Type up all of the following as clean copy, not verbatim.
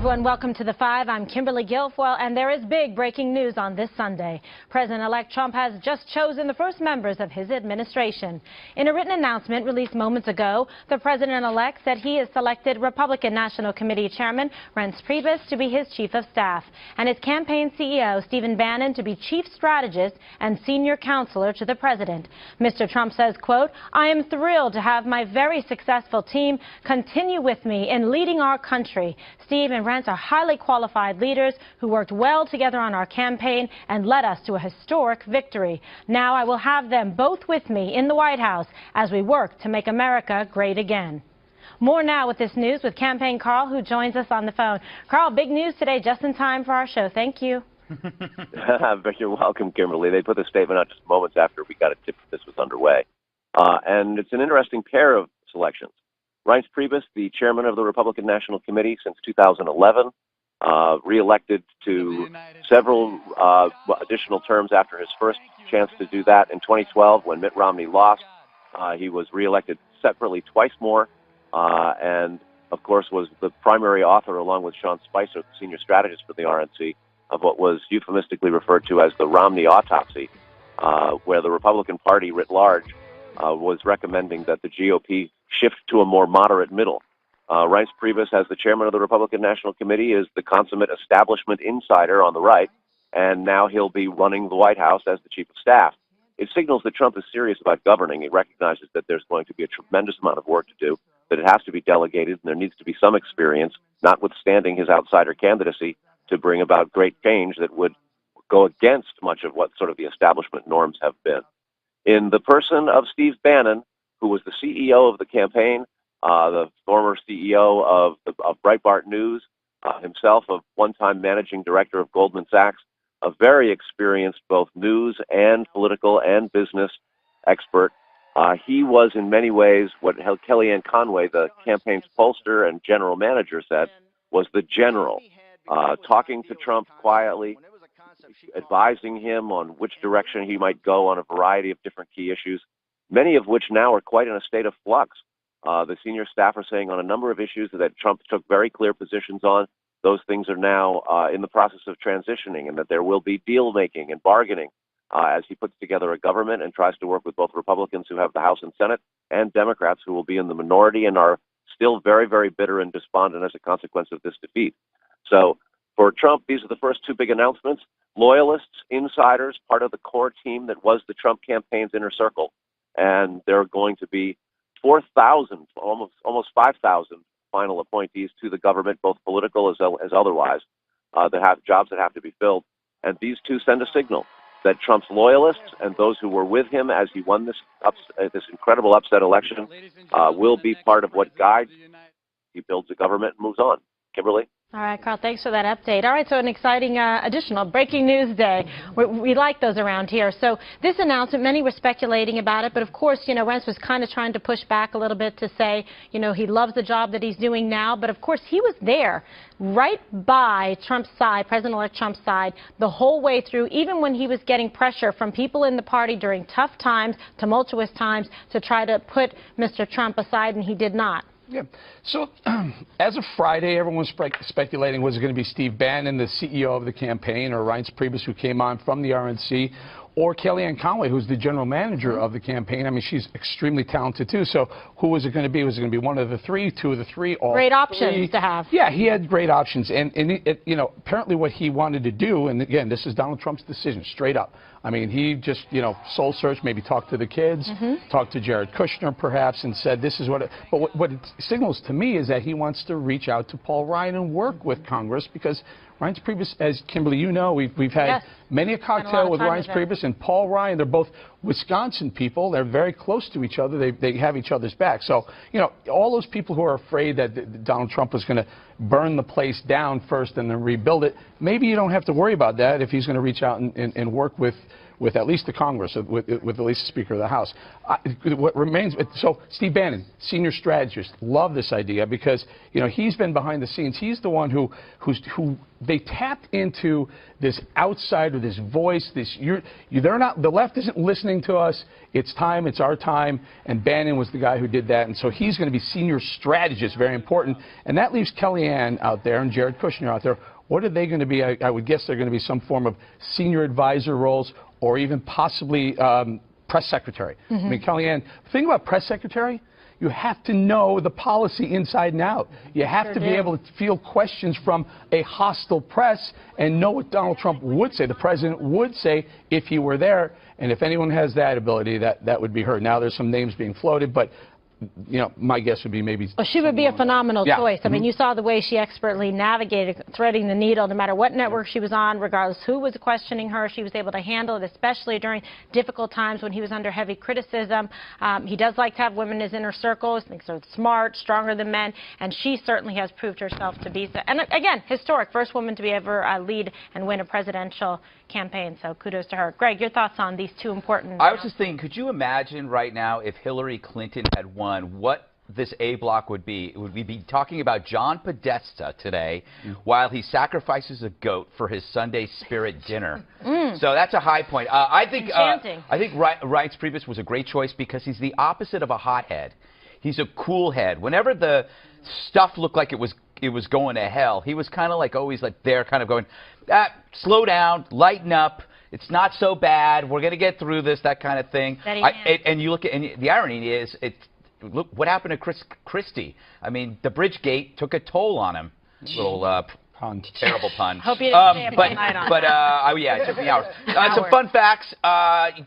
everyone, welcome to The Five. I'm Kimberly Guilfoyle, and there is big breaking news on this Sunday. President-elect Trump has just chosen the first members of his administration. In a written announcement released moments ago, the president-elect said he has selected Republican National Committee Chairman Reince Priebus to be his chief of staff, and his campaign CEO, Bannon, to be chief strategist and senior counselor to the president. Mr. Trump says, quote, "I am thrilled to have my very successful team continue with me in leading our country. Steve and Reince are highly qualified leaders who worked well together on our campaign and led us to a historic victory. Now I will have them both with me in the White House as we work to make America great again." More now with this news with Campaign Carl, who joins us on the phone. Carl, big news today, just in time for our show. Thank you. You're welcome, Kimberly. They put the statement out just moments after we got a tip that this was underway. And it's an interesting pair of selections. Reince Priebus, the chairman of the Republican National Committee since 2011, reelected to several additional terms after his first chance to do that in 2012 when Mitt Romney lost. He was reelected separately twice more, and of course was the primary author, along with Sean Spicer, the senior strategist for the RNC, of what was euphemistically referred to as the Romney autopsy, where the Republican Party writ large was recommending that the GOP shift to a more moderate middle. Reince Priebus, as the chairman of the Republican National Committee, is the consummate establishment insider on the right, and now he'll be running the White House as the chief of staff. It signals that Trump is serious about governing. He recognizes that there's going to be a tremendous amount of work to do, that it has to be delegated, and there needs to be some experience, notwithstanding his outsider candidacy, to bring about great change that would go against much of what sort of the establishment norms have been. In the person of Steve Bannon, who was the CEO of the campaign, the former CEO of Breitbart News, himself a one-time managing director of Goldman Sachs, a very experienced both news and political and business expert. He was in many ways what Kellyanne Conway, the campaign's pollster and general manager, said was the general, talking to Trump quietly, advising him on which direction he might go on a variety of different key issues, many of which now are quite in a state of flux. The senior staff are saying on a number of issues that Trump took very clear positions on, those things are now in the process of transitioning, and that there will be deal-making and bargaining as he puts together a government and tries to work with both Republicans who have the House and Senate and Democrats who will be in the minority and are still very, very bitter and despondent as a consequence of this defeat. So for Trump, these are the first two big announcements. Loyalists, insiders, part of the core team that was the Trump campaign's inner circle. And there are going to be 4,000, almost 5,000 final appointees to the government, both political as otherwise, that have jobs that have to be filled. And these two send a signal that Trump's loyalists and those who were with him as he won this incredible upset election will be part of what guides. He builds a government and moves on. Kimberly? All right, Carl, thanks for that update. All right, so an exciting additional breaking news day. We like those around here. So this announcement, many were speculating about it, but of course, you know, Reince was kind of trying to push back a little bit to say, you know, he loves the job that he's doing now, but of course he was there right by Trump's side, President-elect Trump's side, the whole way through, even when he was getting pressure from people in the party during tough times, tumultuous times, to try to put Mr. Trump aside, and he did not. Yeah. So as of Friday, everyone was speculating, was it going to be Steve Bannon, the CEO of the campaign, or Reince Priebus, who came on from the RNC, or Kellyanne Conway, who's the general manager of the campaign. I mean, she's extremely talented, too. So who was it going to be? Was it going to be one of the three, two of the three, all great three? Options to have. Yeah, he had great options. And you know, apparently what he wanted to do, and again, this is Donald Trump's decision, straight up. I mean, he just, you know, soul search, maybe talked to the kids, talked to Jared Kushner, perhaps, and said, this is what it... But what it signals to me is that he wants to reach out to Paul Ryan and work with Congress, because Reince Priebus, as Kimberly, you know, we've had many a cocktail with Reince Priebus and Paul Ryan. They're both Wisconsin people. They're very close to each other. They have each other's back. So, you know, all those people who are afraid that Donald Trump was going to burn the place down first and then rebuild it, maybe you don't have to worry about that if he's going to reach out and work with with at least the Congress, with at least the Speaker of the House. What remains, so Steve Bannon, senior strategist, love this idea because, you know, he's been behind the scenes. He's the one who they tapped into this outsider, this voice, they're not, the left isn't listening to us. It's time, it's our time, and Bannon was the guy who did that, and so he's going to be senior strategist, very important, and that leaves Kellyanne out there and Jared Kushner out there. What are they going to be? I would guess they're going to be some form of senior advisor roles or even possibly press secretary. I mean, Kellyanne, the thing about press secretary, you have to know the policy inside and out. You have to be able to field questions from a hostile press and know what Donald Trump would say, the president would say if he were there. And if anyone has that ability, that would be her. Now there's some names being floated, but you know, my guess would be maybe. Well, she would be a phenomenal choice. I mean, you saw the way she expertly navigated threading the needle, no matter what network she was on, regardless who was questioning her. She was able to handle it, especially during difficult times when he was under heavy criticism. He does like to have women in his inner circles, thinks they're smart, stronger than men, and she certainly has proved herself to be so. And again, historic, first woman to be ever lead and win a presidential campaign. So kudos to her. Greg, your thoughts on these two important? I was just thinking, could you imagine right now if Hillary Clinton had won, what this A block would be? Would we be talking about John Podesta today while he sacrifices a goat for his Sunday spirit dinner? So that's a high point. I think Reince Priebus was a great choice because he's the opposite of a hothead. He's a cool head. Whenever the stuff looked like it was going to hell, he was kind of like always like there, kind of going, slow down, lighten up. It's not so bad. We're going to get through this, that kind of thing. And you look at, and the irony is, look what happened to Chris Christie. I mean, the Bridgegate took a toll on him. Little pun, terrible pun. Hope you didn't stay up all night on oh yeah, it took me hours. Some fun facts.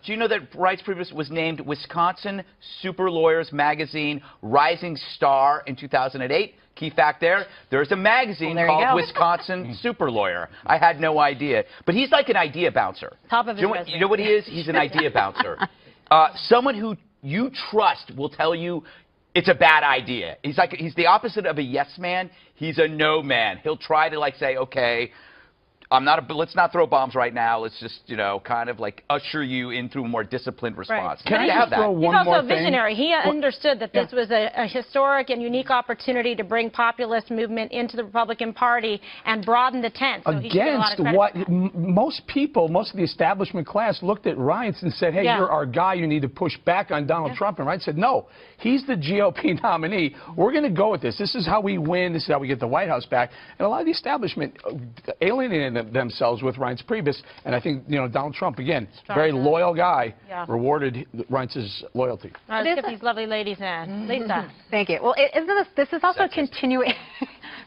Do you know that Reince Priebus was named Wisconsin Super Lawyers Magazine Rising Star in 2008? Key fact there's a magazine called Wisconsin Super Lawyer. I had no idea. But he's like an idea bouncer. Top of his resume. You know what he is? He's an idea bouncer. Someone who you trust will tell you it's a bad idea. He's the opposite of a yes man. He's a no man. He'll try to like say, okay, let's not throw bombs right now. Let's just, you know, kind of like usher you into a more disciplined response. Right. Can I have that? He's also a visionary. He understood that this was a historic and unique opportunity to bring populist movement into the Republican Party and broaden the tent. So against what most people, most of the establishment class looked at Reince and said, hey, you're our guy. You need to push back on Donald Trump. And Reince said, no, he's the GOP nominee. We're going to go with this. This is how we win. This is how we get the White House back. And a lot of the establishment alienated themselves with Reince Priebus, and I think, you know, Donald Trump, again, very loyal guy, rewarded Reince's loyalty. Let's get these lovely ladies in. Lisa. Thank you. Well, this is also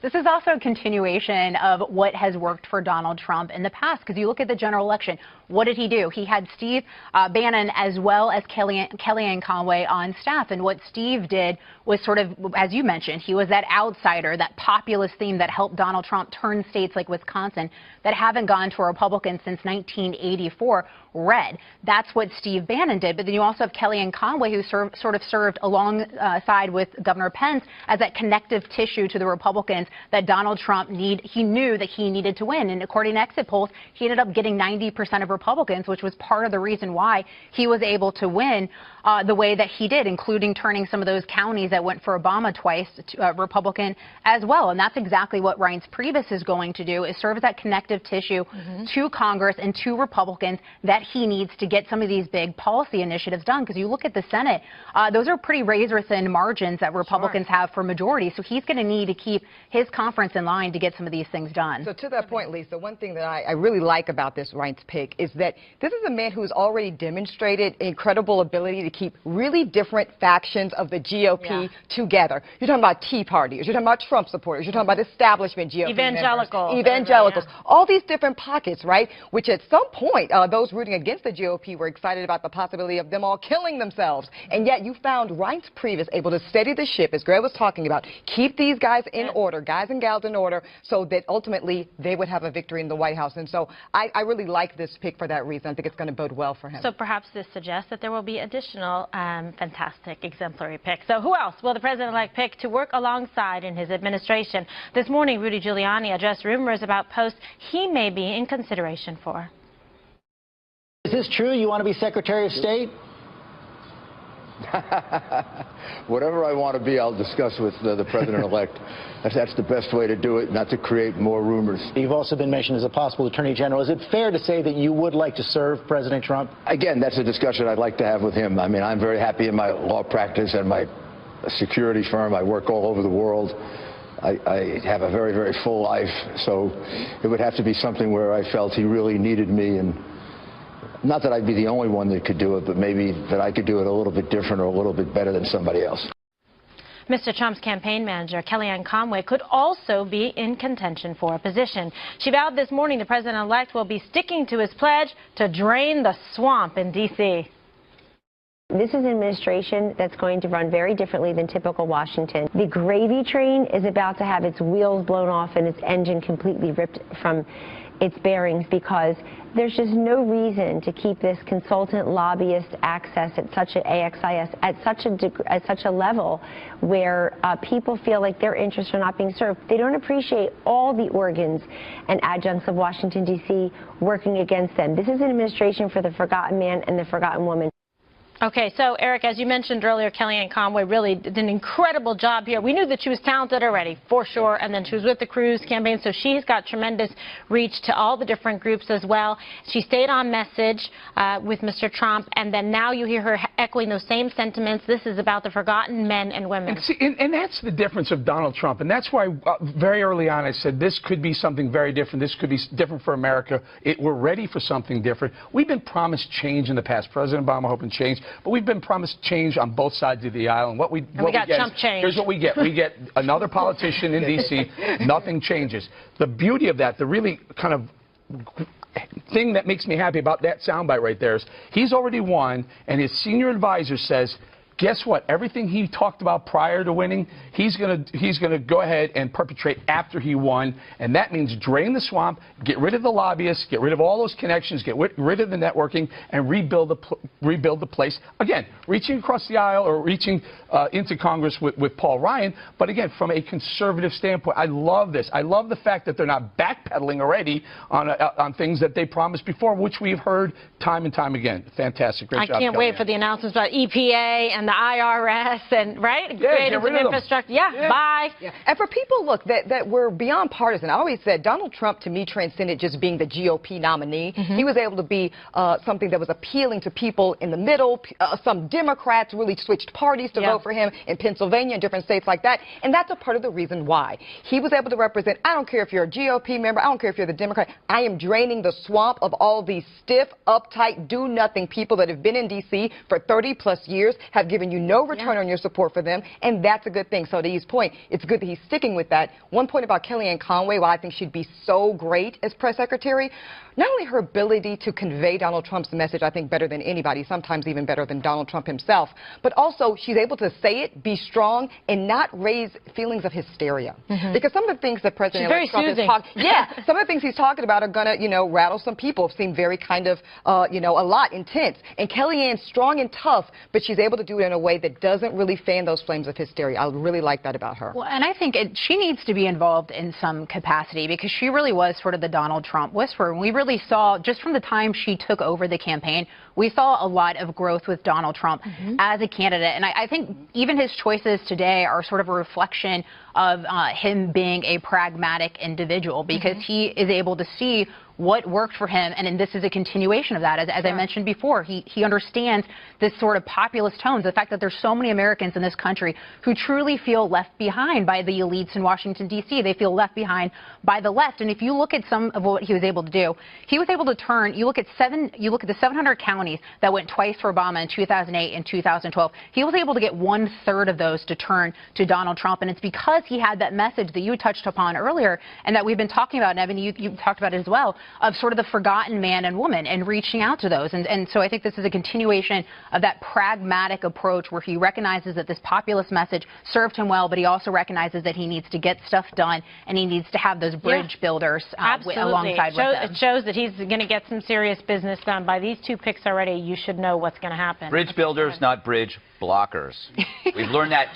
This is also a continuation of what has worked for Donald Trump in the past, because you look at the general election. What did he do? He had Steve Bannon as well as Kellyanne Conway on staff, and what Steve did was sort of, as you mentioned, he was that outsider, that populist theme that helped Donald Trump turn states like Wisconsin that haven't gone to a Republican since 1984 red. That's what Steve Bannon did. But then you also have Kellyanne Conway, who sort of served alongside with Governor Pence as that connective tissue to the Republicans that Donald Trump he knew that he needed to win. And according to exit polls, he ended up getting 90% of Republicans, which was part of the reason why he was able to win the way that he did, including turning some of those counties that went for Obama twice to Republican as well. And that's exactly what Reince Priebus is going to do, is serve as that connective tissue to Congress and to Republicans that he needs to get some of these big policy initiatives done. Because you look at the Senate, those are pretty razor-thin margins that Republicans have for majority. So he's going to need to keep his conference in line to get some of these things done. So to that point, Lisa, one thing that I really like about this Reince pick is that this is a man who's already demonstrated incredible ability to keep really different factions of the GOP together. You're talking about Tea Partiers, you're talking about Trump supporters, you're talking about establishment GOP evangelicals, all these different pockets, right? Which at some point, those rooting against the GOP were excited about the possibility of them all killing themselves. And yet you found Reince Priebus able to steady the ship, as Greg was talking about, keep these guys in order, guys and gals in order, so that ultimately they would have a victory in the White House. And so I really like this pick for that reason. I think it's going to bode well for him. So perhaps this suggests that there will be additional fantastic exemplary picks. So who else will the president-elect pick to work alongside in his administration? This morning, Rudy Giuliani addressed rumors about posts he may be in consideration for. This this true? You want to be Secretary of State? Whatever I want to be, I'll discuss with the president-elect. That's the best way to do it, not to create more rumors. You've also been mentioned as a possible attorney general. Is it fair to say that you would like to serve President Trump? Again, that's a discussion I'd like to have with him. I mean, I'm very happy in my law practice and my security firm. I work all over the world. I have a very, very full life, so it would have to be something where I felt he really needed me, and not that I'd be the only one that could do it, but maybe that I could do it a little bit different or a little bit better than somebody else. Mr. Trump's campaign manager, Kellyanne Conway, could also be in contention for a position. She vowed this morning the president-elect will be sticking to his pledge to drain the swamp in D.C. This is an administration that's going to run very differently than typical Washington. The gravy train is about to have its wheels blown off and its engine completely ripped from its bearings, because there's just no reason to keep this consultant lobbyist access at such an AXIS at such a level where people feel like their interests are not being served. They don't appreciate all the organs and adjuncts of Washington, D.C. working against them. This is an administration for the forgotten man and the forgotten woman. Okay, so Eric, as you mentioned earlier, Kellyanne Conway really did an incredible job here. We knew that she was talented already, for sure, and then she was with the Cruz campaign, so she's got tremendous reach to all the different groups as well. She stayed on message with Mr. Trump, and then now you hear her echoing those same sentiments. This is about the forgotten men and women. And, see, and that's the difference of Donald Trump, and that's why very early on I said this could be something very different. This could be different for America. We're ready for something different. We've been promised change in the past. President Obama hoping change. But we've been promised change on both sides of the aisle, and we got Trump change. Here's what we get. We get another politician in D.C. Nothing changes. The beauty of that, the really kind of thing that makes me happy about that soundbite right there is he's already won, and his senior advisor says, guess what? Everything he talked about prior to winning, he's gonna go ahead and perpetrate after he won, and that means drain the swamp, get rid of the lobbyists, get rid of all those connections, get rid of the networking, and rebuild the place. Again, reaching across the aisle or reaching into Congress with Paul Ryan, but again, from a conservative standpoint, I love this. I love the fact that they're not backpedaling already on things that they promised before, which we've heard time and time again. Fantastic. Great job, I can't wait for the announcements about EPA and the IRS and, right? Yeah, get rid of infrastructure. Yeah, bye. Yeah. And for people, look, that we're beyond partisan. I always said Donald Trump, to me, transcended just being the GOP nominee. He was able to be something that was appealing to people in the middle. Some Democrats really switched parties to vote for him in Pennsylvania and different states like that. And that's a part of the reason why. He was able to represent, I don't care if you're a GOP member, I don't care if you're the Democrat, I am draining the swamp of all these stiff, uptight, do-nothing people that have been in D.C. for 30-plus years, have given you no return on your support for them, and that's a good thing. So to his point, it's good that he's sticking with that. One point about Kellyanne Conway, why I think she'd be so great as press secretary, not only her ability to convey Donald Trump's message, I think, better than anybody, sometimes even better than Donald Trump himself, but also she's able to say it, be strong, and not raise feelings of hysteria. Because some of the things that President Trump is talking, some of the things he's talking about are going to, rattle some people, seem very kind of, a lot intense. And Kellyanne's strong and tough, but she's able to do it in a way that doesn't really fan those flames of hysteria. I really like that about her. Well, and I think she needs to be involved in some capacity, because she really was sort of the Donald Trump whisperer. And we really saw, just from the time she took over the campaign, we saw a lot of growth with Donald Trump as a candidate. And I think even his choices today are sort of a reflection of him being a pragmatic individual, because he is able to see what worked for him, and this is a continuation of that. As I mentioned before, he understands this sort of populist tones, the fact that there's so many Americans in this country who truly feel left behind by the elites in Washington, D.C. They feel left behind by the left. And if you look at some of what he was able to do, he was able to turn, you look at the 700 counties that went twice for Obama in 2008 and 2012, he was able to get 1/3 of those to turn to Donald Trump. And it's because he had that message that you touched upon earlier, and that we've been talking about, and Evan, you talked about it as well, of sort of the forgotten man and woman, and reaching out to those. And so I think this is a continuation of that pragmatic approach, where he recognizes that this populist message served him well, but he also recognizes that he needs to get stuff done, and he needs to have those bridge builders alongside with him. It shows that he's going to get some serious business done. By these 2 picks already, you should know what's going to happen. Bridge builders, not bridge blockers. We've learned that.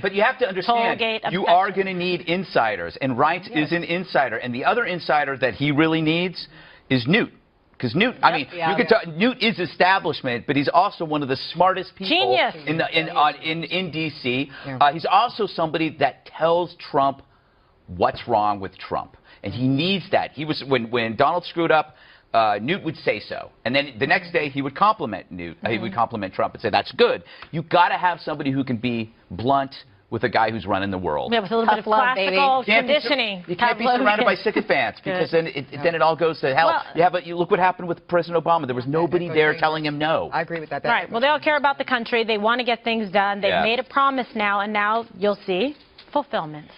But you have to understand, you are going to need insiders, and Reince is an insider. And the other insider that he really needs is Newt, Because Newt, I mean, you could talk, Newt is establishment, but he's also one of the smartest people in D.C. He's also somebody that tells Trump what's wrong with Trump, and he needs that. He was when Donald screwed up. Newt would say so, and then the next day he would compliment Newt. He would compliment Trump and say, "That's good." You got to have somebody who can be blunt with a guy who's running the world. Yeah, with a little bit of classical conditioning. You can't be surrounded by sycophants because then it all goes to hell. Well, you look what happened with President Obama. There was nobody there telling him no. I agree with that. Right. Well, they all care about the country. They want to get things done. They've made a promise now, and now you'll see fulfillment.